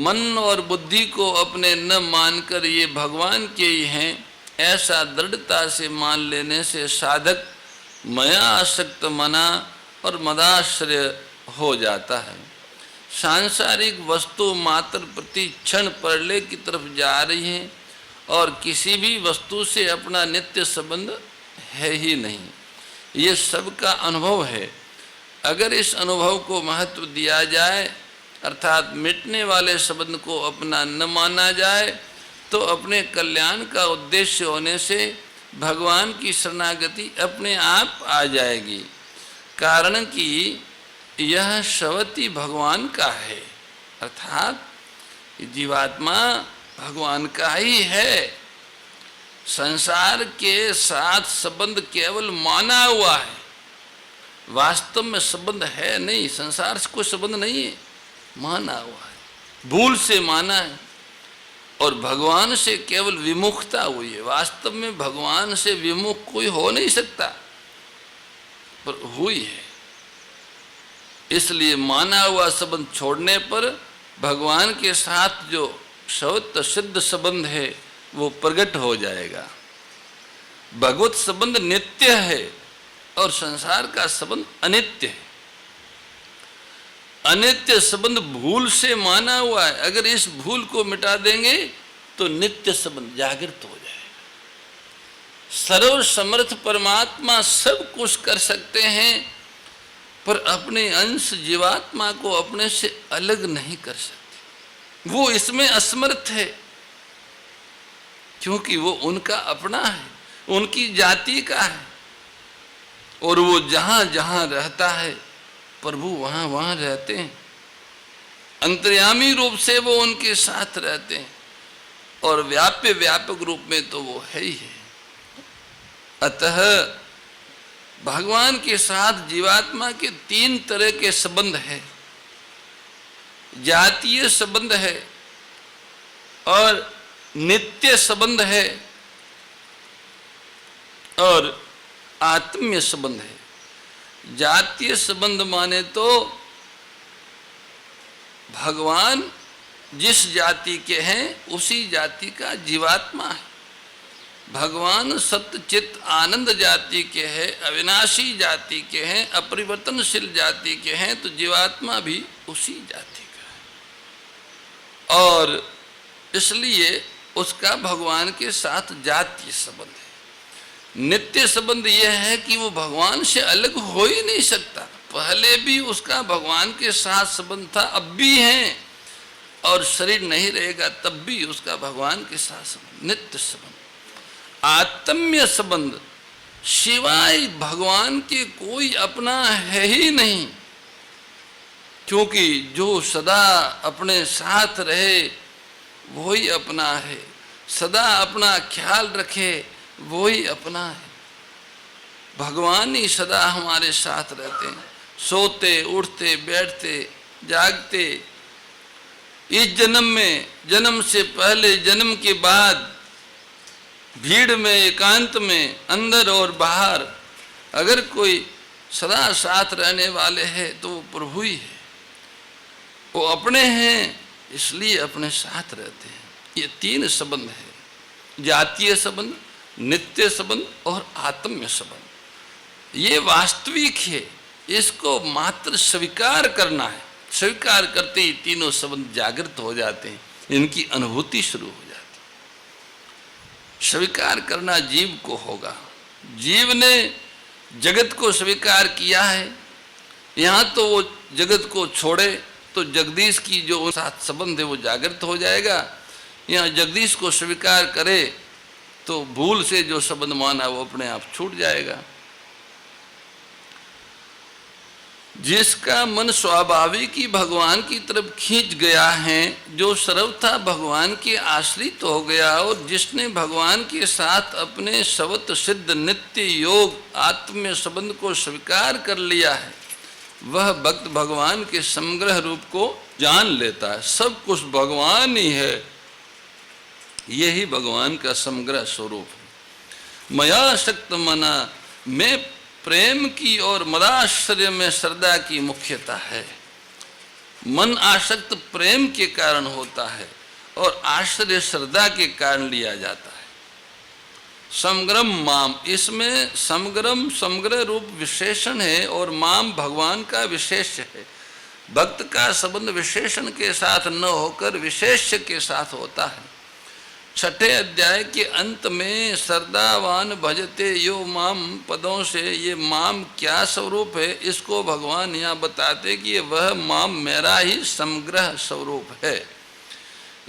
मन और बुद्धि को अपने न मानकर ये भगवान के ही हैं, ऐसा दृढ़ता से मान लेने से साधक मया आसक्त मना और मदाश्रय हो जाता है। सांसारिक वस्तु मात्र प्रति क्षण प्रलय की तरफ जा रही है और किसी भी वस्तु से अपना नित्य संबंध है ही नहीं, ये सबका अनुभव है। अगर इस अनुभव को महत्व दिया जाए अर्थात मिटने वाले संबंध को अपना न माना जाए, तो अपने कल्याण का उद्देश्य होने से भगवान की शरणागति अपने आप आ जाएगी। कारण कि यह शवती भगवान का है, अर्थात जीवात्मा भगवान का ही है। संसार के साथ संबंध केवल माना हुआ है, वास्तव में संबंध है नहीं। संसार से कोई संबंध नहीं है, माना हुआ है, भूल से माना है। और भगवान से केवल विमुखता हुई है, वास्तव में भगवान से विमुख कोई हो नहीं सकता, पर हुई है। इसलिए माना हुआ संबंध छोड़ने पर भगवान के साथ जो स्वतः सिद्ध संबंध है वो प्रकट हो जाएगा। भगवत संबंध नित्य है और संसार का संबंध अनित्य है। अनित्य संबंध भूल से माना हुआ है, अगर इस भूल को मिटा देंगे तो नित्य संबंध जागृत हो जाएगा। सर्व समर्थ परमात्मा सब कुछ कर सकते हैं, पर अपने अंश जीवात्मा को अपने से अलग नहीं कर सकते। वो इसमें असमर्थ है, क्योंकि वो उनका अपना है, उनकी जाति का है, और वो जहाँ जहाँ रहता है प्रभु वहाँ वहाँ रहते हैं। अंतर्यामी रूप से वो उनके साथ रहते हैं और व्याप्य व्यापक रूप में तो वो है ही है। अतः भगवान के साथ जीवात्मा के तीन तरह के संबंध है। जातीय संबंध है और नित्य संबंध है और आत्मीय संबंध है। जातीय संबंध माने तो भगवान जिस जाति के हैं उसी जाति का जीवात्मा है। भगवान सत्य चित्त आनंद जाति के हैं, अविनाशी जाति के हैं, अपरिवर्तनशील जाति के हैं, तो जीवात्मा भी उसी जाति का है और इसलिए उसका भगवान के साथ जातीय संबंध है। नित्य संबंध यह है कि वो भगवान से अलग हो ही नहीं सकता। पहले भी उसका भगवान के साथ संबंध था, अब भी है, और शरीर नहीं रहेगा तब भी उसका भगवान के साथ संबंध, नित्य संबंध। आत्म्य संबंध सिवाय भगवान के कोई अपना है ही नहीं, क्योंकि जो सदा अपने साथ रहे वही अपना है, सदा अपना ख्याल रखे वही अपना है। भगवान ही सदा हमारे साथ रहते हैं, सोते उठते बैठते जागते। इस जन्म में, जन्म से पहले, जन्म के बाद, भीड़ में, एकांत में, अंदर और बाहर, अगर कोई सदा साथ रहने वाले हैं तो वो प्रभु ही है। वो अपने हैं इसलिए अपने साथ रहते हैं। ये तीन संबंध है, जातीय संबंध, नित्य संबंध और आत्म्य संबंध। ये वास्तविक है, इसको मात्र स्वीकार करना है। स्वीकार करते ही तीनों संबंध जागृत हो जाते हैं, इनकी अनुभूति शुरू हो जाती है। स्वीकार करना जीव को होगा। जीव ने जगत को स्वीकार किया है, यहाँ तो वो जगत को छोड़े तो जगदीश की जो साथ संबंध है वो जागृत हो जाएगा। यहाँ जगदीश को स्वीकार करे तो भूल से जो संबंध माना वो अपने आप छूट जाएगा। जिसका मन स्वाभाविक ही भगवान की तरफ खींच गया है, जो सर्वथा भगवान के आश्रित हो गया, और जिसने भगवान के साथ अपने स्वत सिद्ध नित्य योग आत्म्य संबंध को स्वीकार कर लिया है, वह भक्त भगवान के समग्र रूप को जान लेता है। सब कुछ भगवान ही है, यही भगवान का समग्र स्वरूप है। मया शक्त मना में प्रेम की और मदाश्रय में श्रद्धा की मुख्यता है। मन आसक्त प्रेम के कारण होता है और आश्रय श्रद्धा के कारण लिया जाता है। समग्रम माम, इसमें समग्रम समग्र रूप विशेषण है और माम भगवान का विशेष है। भक्त का संबंध विशेषण के साथ न होकर विशेष्य के साथ होता है। छठे अध्याय के अंत में श्रद्धावान भजते यो माम पदों से ये माम क्या स्वरूप है, इसको भगवान यहाँ बताते कि वह माम मेरा ही समग्र स्वरूप है।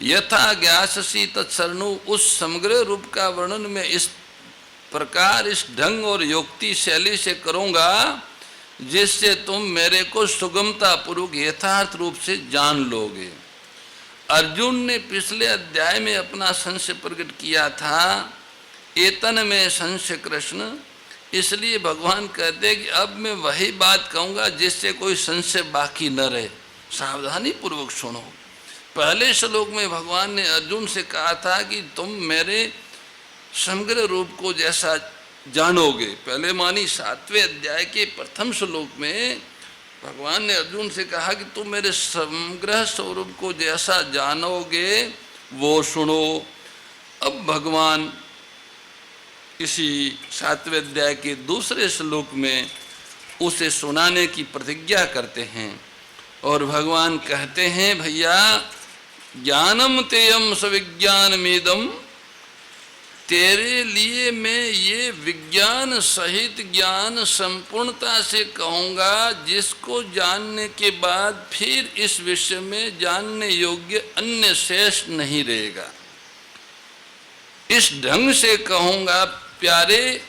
यथा ज्ञाससी तत्सरणु, उस समग्र रूप का वर्णन में इस प्रकार इस ढंग और युक्ति शैली से करूँगा जिससे तुम मेरे को सुगमता पूर्वक यथार्थ रूप से जान लोगे। अर्जुन ने पिछले अध्याय में अपना संशय प्रकट किया था, एतन में संशय कृष्ण, इसलिए भगवान कहते हैं कि अब मैं वही बात कहूँगा जिससे कोई संशय बाकी न रहे। सावधानी पूर्वक सुनो। पहले श्लोक में भगवान ने अर्जुन से कहा था कि तुम मेरे समग्र रूप को जैसा जानोगे। पहले मानी 7वें अध्याय के प्रथम श्लोक में भगवान ने अर्जुन से कहा कि तुम मेरे समग्र स्वरूप को जैसा जानोगे वो सुनो। अब भगवान इसी 7वें अध्याय के दूसरे श्लोक में उसे सुनाने की प्रतिज्ञा करते हैं और भगवान कहते हैं, भैया ज्ञानम तेयम सविज्ञानमेदम, तेरे लिए मैं ये विज्ञान सहित ज्ञान संपूर्णता से कहूँगा जिसको जानने के बाद फिर इस विषय में जानने योग्य अन्य शेष नहीं रहेगा। इस ढंग से कहूँगा प्यारे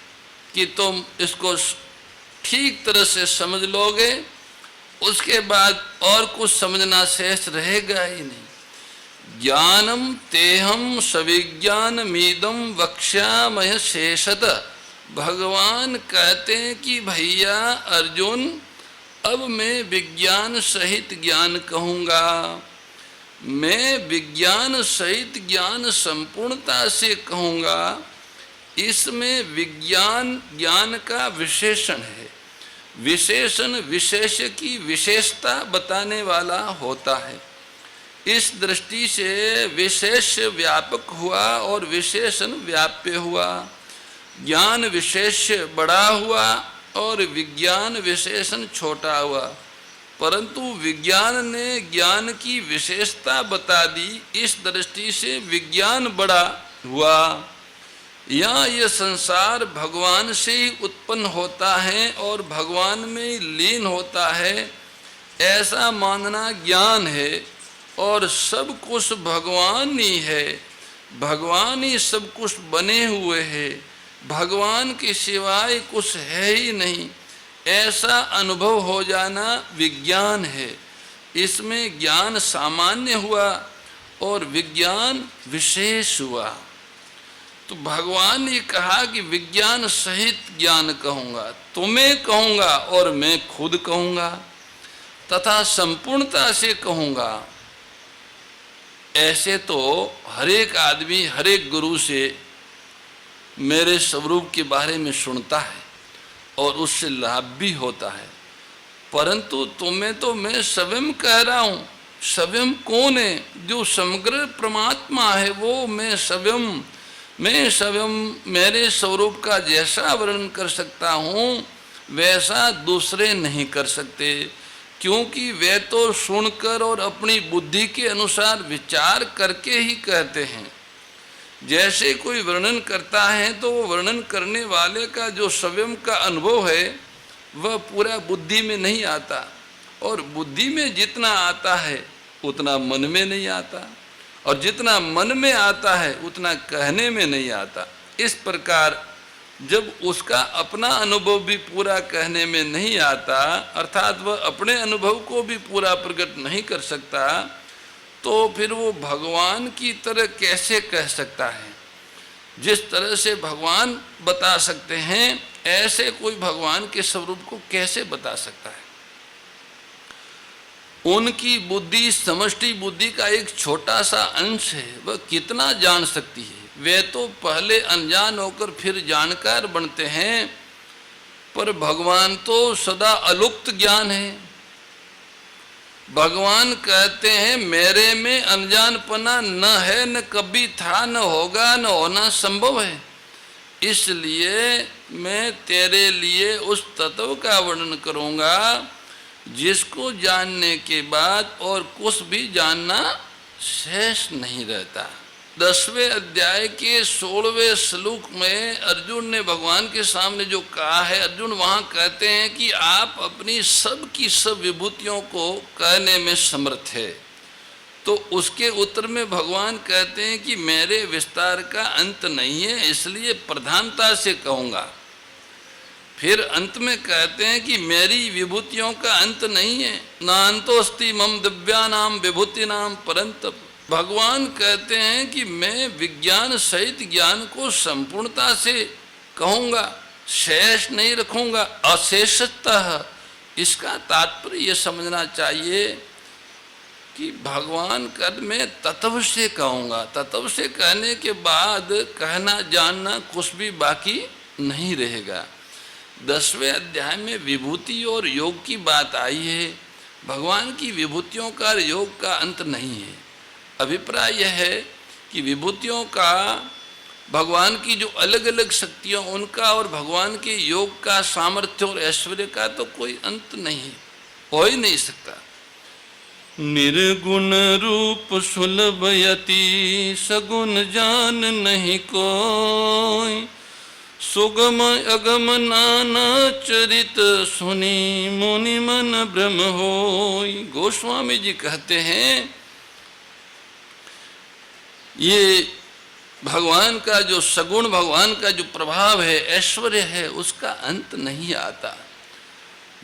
कि तुम इसको ठीक तरह से समझ लोगे, उसके बाद और कुछ समझना शेष रहेगा ही नहीं। ज्ञानम तेहम सविज्ञानमीदम वक्ष्यामह शेषत, भगवान कहते हैं कि भैया अर्जुन अब मैं विज्ञान सहित ज्ञान कहूँगा। मैं विज्ञान सहित ज्ञान संपूर्णता से कहूँगा। इसमें विज्ञान ज्ञान का विशेषण है। विशेषण विशेष की विशेषता बताने वाला होता है। इस दृष्टि से विशेष व्यापक हुआ और विशेषण व्याप्य हुआ। ज्ञान विशेष बड़ा हुआ और विज्ञान विशेषण छोटा हुआ, परंतु विज्ञान ने ज्ञान की विशेषता बता दी। इस दृष्टि से विज्ञान बड़ा हुआ। यहाँ यह संसार भगवान से ही उत्पन्न होता है और भगवान में लीन होता है, ऐसा मानना ज्ञान है। और सब कुछ भगवान ही है, भगवान ही सब कुछ बने हुए है, भगवान के सिवाय कुछ है ही नहीं, ऐसा अनुभव हो जाना विज्ञान है। इसमें ज्ञान सामान्य हुआ और विज्ञान विशेष हुआ। तो भगवान ने कहा कि विज्ञान सहित ज्ञान कहूँगा, तुम्हें कहूँगा और मैं खुद कहूँगा, तथा संपूर्णता से कहूँगा। ऐसे तो हर एक आदमी हर एक गुरु से मेरे स्वरूप के बारे में सुनता है और उससे लाभ भी होता है, परंतु तुम्हें तो मैं स्वयं कह रहा हूँ। स्वयं कौन है? जो समग्र परमात्मा है वो मैं स्वयं मेरे स्वरूप का जैसा वर्णन कर सकता हूँ वैसा दूसरे नहीं कर सकते, क्योंकि वे तो सुनकर और अपनी बुद्धि के अनुसार विचार करके ही कहते हैं। जैसे कोई वर्णन करता है तो वो वर्णन करने वाले का जो स्वयं का अनुभव है वह पूरा बुद्धि में नहीं आता, और बुद्धि में जितना आता है उतना मन में नहीं आता, और जितना मन में आता है उतना कहने में नहीं आता। इस प्रकार जब उसका अपना अनुभव भी पूरा कहने में नहीं आता, अर्थात वह अपने अनुभव को भी पूरा प्रकट नहीं कर सकता, तो फिर वो भगवान की तरह कैसे कह सकता है? जिस तरह से भगवान बता सकते हैं ऐसे कोई भगवान के स्वरूप को कैसे बता सकता है? उनकी बुद्धि समष्टि बुद्धि का एक छोटा सा अंश है, वह कितना जान सकती है? वे तो पहले अनजान होकर फिर जानकार बनते हैं, पर भगवान तो सदा अलुप्त ज्ञान है। भगवान कहते हैं मेरे में अनजानपना न है, न कभी था, न होगा, न होना संभव है, इसलिए मैं तेरे लिए उस तत्व का वर्णन करूंगा जिसको जानने के बाद और कुछ भी जानना शेष नहीं रहता। 10वें अध्याय के 16वें श्लोक में अर्जुन ने भगवान के सामने जो कहा है, अर्जुन वहां कहते हैं कि आप अपनी सब की सब विभूतियों को कहने में समर्थ है। तो उसके उत्तर में भगवान कहते हैं कि मेरे विस्तार का अंत नहीं है, इसलिए प्रधानता से कहूँगा। फिर अंत में कहते हैं कि मेरी विभूतियों का अंत नहीं है, नान्तोस्ति मम दिव्यानाम विभूतिनाम परंतप। भगवान कहते हैं कि मैं विज्ञान सहित ज्ञान को संपूर्णता से कहूँगा, शेष नहीं रखूँगा, अशेषतः। इसका तात्पर्य ये समझना चाहिए कि भगवान कर मैं तत्व से कहूँगा, तत्व से कहने के बाद कहना जानना कुछ भी बाकी नहीं रहेगा। 10वें अध्याय में विभूति और योग की बात आई है। भगवान की विभूतियों का योग का अंत नहीं है। अभिप्राय यह है कि विभूतियों का, भगवान की जो अलग अलग शक्तियाँ उनका और भगवान के योग का, सामर्थ्य और ऐश्वर्य का तो कोई अंत नहीं है, हो ही नहीं सकता। निर्गुण रूप सुलभ यति सगुण जान नहीं कोई, सुगम अगम नाना चरित सुनी मुनि मन भ्रम होई। गोस्वामी जी कहते हैं ये भगवान का जो सगुण, भगवान का जो प्रभाव है, ऐश्वर्य है, उसका अंत नहीं आता।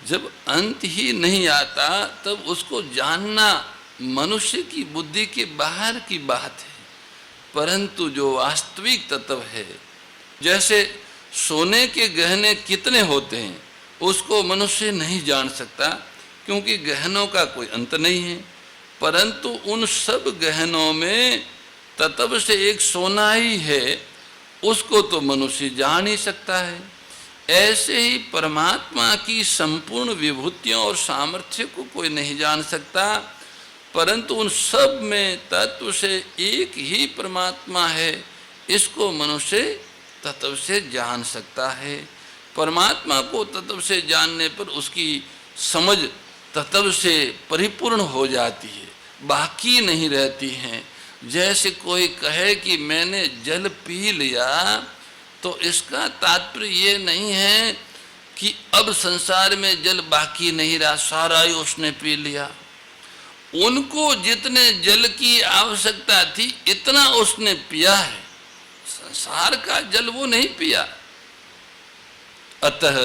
जब अंत ही नहीं आता तब उसको जानना मनुष्य की बुद्धि के बाहर की बात है। परंतु जो वास्तविक तत्व है, जैसे सोने के गहने कितने होते हैं उसको मनुष्य नहीं जान सकता, क्योंकि गहनों का कोई अंत नहीं है। परंतु उन सब गहनों में तत्व से एक सोना ही है, उसको तो मनुष्य जान ही सकता है। ऐसे ही परमात्मा की संपूर्ण विभूतियों और सामर्थ्य को कोई नहीं जान सकता, परंतु उन सब में तत्व से एक ही परमात्मा है, इसको मनुष्य तत्व से जान सकता है। परमात्मा को तत्व से जानने पर उसकी समझ तत्व से परिपूर्ण हो जाती है, बाकी नहीं रहती हैं। जैसे कोई कहे कि मैंने जल पी लिया, तो इसका तात्पर्य ये नहीं है कि अब संसार में जल बाकी नहीं रहा, सारा ही उसने पी लिया। उनको जितने जल की आवश्यकता थी इतना उसने पिया है, संसार का जल वो नहीं पिया। अतः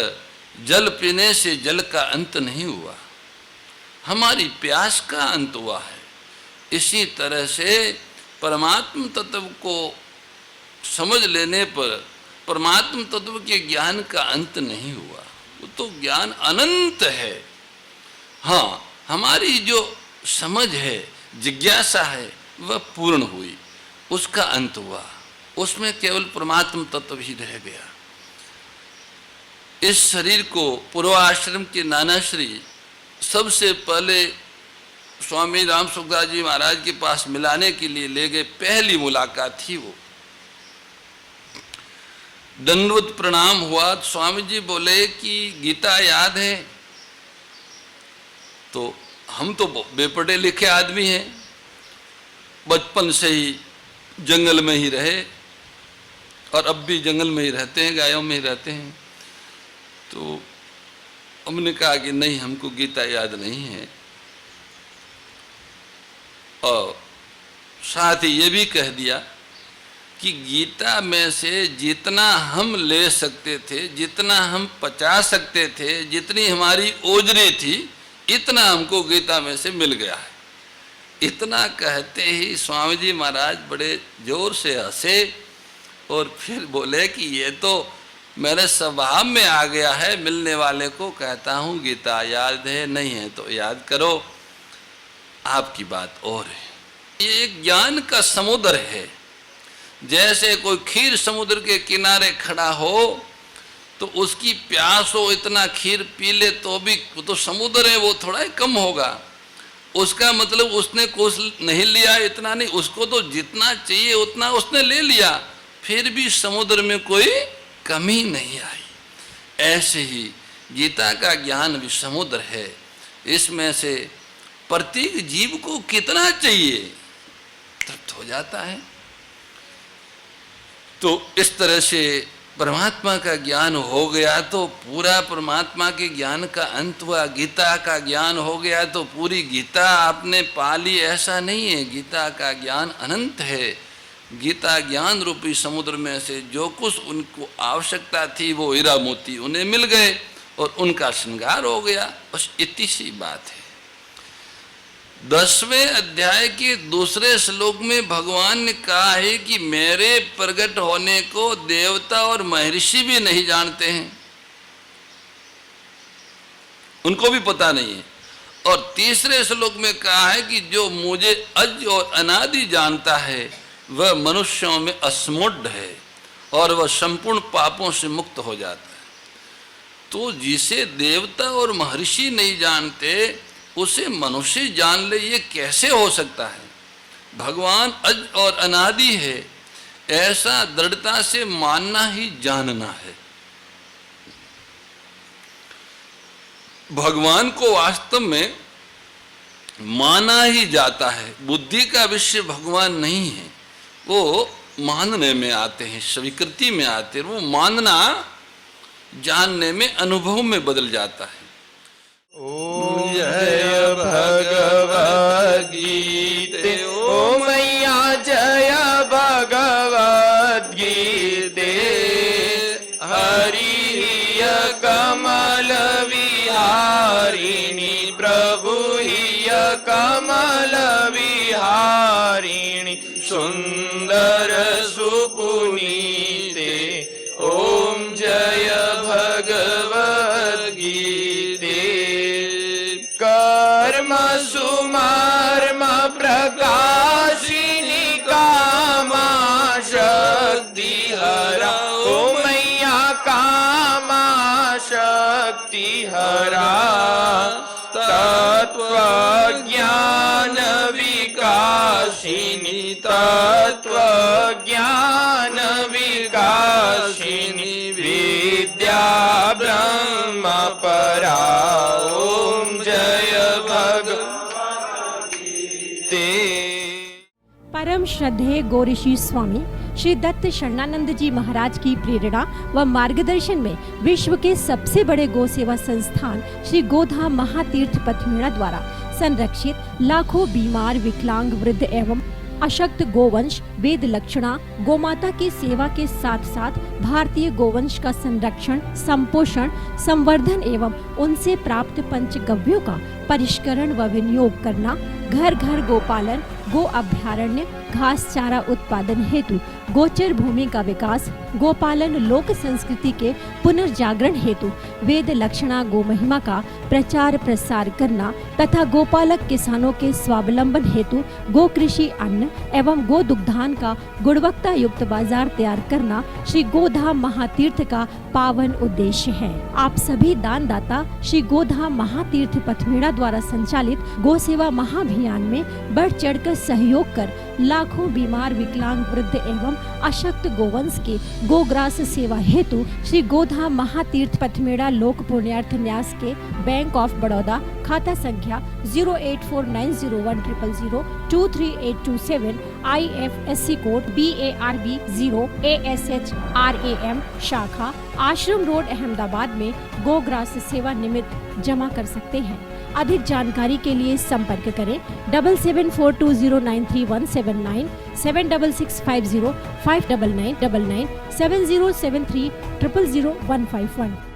जल पीने से जल का अंत नहीं हुआ, हमारी प्यास का अंत हुआ है। इसी तरह से परमात्म तत्व को समझ लेने पर परमात्म तत्व के ज्ञान का अंत नहीं हुआ, वो तो ज्ञान अनंत है। हाँ, हमारी जो समझ है, जिज्ञासा है, वह पूर्ण हुई, उसका अंत हुआ, उसमें केवल परमात्म तत्व ही रह गया। इस शरीर को पूर्वाश्रम के नाना श्री सबसे पहले स्वामी राम सुखदास जी महाराज के पास मिलाने के लिए ले गए, पहली मुलाकात थी वो। दंडवत प्रणाम हुआ, स्वामी जी बोले कि गीता याद है? तो हम तो बेपढ़े लिखे आदमी हैं, बचपन से ही जंगल में ही रहे और अब भी जंगल में ही रहते हैं, गायों में ही रहते हैं। तो हमने कहा कि नहीं, हमको गीता याद नहीं है। और साथ ही ये भी कह दिया कि गीता में से जितना हम ले सकते थे, जितना हम पचा सकते थे, जितनी हमारी ओजरी थी, इतना हमको गीता में से मिल गया है। इतना कहते ही स्वामी जी महाराज बड़े जोर से हंसे और फिर बोले कि ये तो मेरे स्वभाव में आ गया है, मिलने वाले को कहता हूँ गीता याद है, नहीं है तो याद करो, आपकी बात और है। ये एक ज्ञान का समुद्र है। जैसे कोई खीर समुद्र के किनारे खड़ा हो तो उसकी प्यास हो, इतना खीर पी ले तो भी वो तो समुद्र है, वो थोड़ा ही कम होगा। उसका मतलब उसने कुछ नहीं लिया, इतना नहीं, उसको तो जितना चाहिए उतना उसने ले लिया, फिर भी समुद्र में कोई कमी नहीं आई। ऐसे ही गीता का ज्ञान भी समुद्र है, इसमें से प्रत्येक जीव को कितना चाहिए तृप्त हो जाता है। तो इस तरह से परमात्मा का ज्ञान हो गया तो पूरा परमात्मा के ज्ञान का अंत हुआ। गीता का ज्ञान हो गया तो पूरी गीता आपने पा ली, ऐसा नहीं है। गीता का ज्ञान अनंत है। गीता ज्ञान रूपी समुद्र में से जो कुछ उनको आवश्यकता थी वो हीरा मोती उन्हें मिल गए और उनका श्रृंगार हो गया। बस इतनी सी बात है। 10वें अध्याय के दूसरे श्लोक में भगवान ने कहा है कि मेरे प्रकट होने को देवता और महर्षि भी नहीं जानते हैं, उनको भी पता नहीं है। और तीसरे श्लोक में कहा है कि जो मुझे अज और अनादि जानता है वह मनुष्यों में अस्मुढ़ है और वह संपूर्ण पापों से मुक्त हो जाता है। तो जिसे देवता और महर्षि नहीं जानते उसे मनुष्य जान ले, ये कैसे हो सकता है? भगवान अज और अनादि है, ऐसा दृढ़ता से मानना ही जानना है। भगवान को वास्तव में माना ही जाता है। बुद्धि का विषय भगवान नहीं है, वो मानने में आते हैं, स्वीकृति में आते हैं। वो मानना जानने में, अनुभव में बदल जाता है। ओम जय भगवद गीते, ओ मैया जय भगवद गीते। हरि कमल विहारिणी प्रभु हिय कमल विहारिणी सुंदर सुपुनीते। ओम जय भगवद गीते। कर्म सुमर्म प्रकाशिनी कामा शक्ति हरा। ओ मैया कामा शक्ति हरा। तत्व ज्ञान विकासिनी, तत्व ज्ञान विकासिनी विद्या ब्रह्म परा। ओम जय भगवद गीते। परम श्रद्धेय गौरीशी स्वामी श्री दत्त शरणानंद जी महाराज की प्रेरणा व मार्गदर्शन में विश्व के सबसे बड़े गौ सेवा संस्थान श्री गोधाम महातीर्थ पथमेड़ा द्वारा संरक्षित लाखों बीमार, विकलांग, वृद्ध एवं अशक्त गोवंश वेद लक्षणा गोमाता की सेवा के साथ साथ भारतीय गोवंश का संरक्षण, संपोषण, संवर्धन एवं उनसे प्राप्त पंचगव्यों का परिष्करण व विनियोग करना, घर घर गोपालन, गो अभ्यारण्य, घास चारा उत्पादन हेतु गोचर भूमि का विकास, गोपालन लोक संस्कृति के पुनर्जागरण हेतु वेद लक्षणा गो महिमा का प्रचार प्रसार करना तथा गोपालक किसानों के स्वावलंबन हेतु गो कृषि अन्न एवं गो दुग्धान का गुणवत्ता युक्त बाजार तैयार करना श्री गोधाम महातीर्थ का पावन उद्देश्य है। आप सभी दानदाता श्री गोधाम महातीर्थ पथमेड़ा द्वारा संचालित गो सेवा महाअभियान में बढ़ चढ़कर सहयोग कर लाखों बीमार, विकलांग, वृद्ध एवं अशक्त गोवंश के गोग्रास सेवा हेतु श्री गोधाम महातीर्थ पथमेड़ा लोक पुण्यार्थ न्यास के बैंक ऑफ बड़ौदा खाता संख्या 084901000232827 IFSC कोड BARB 0 ASHRAM शाखा आश्रम रोड अहमदाबाद में गोग्रास सेवा निमित्त जमा कर सकते हैं। अधिक जानकारी के लिए संपर्क करें 7742093179 7665059999 7073000151।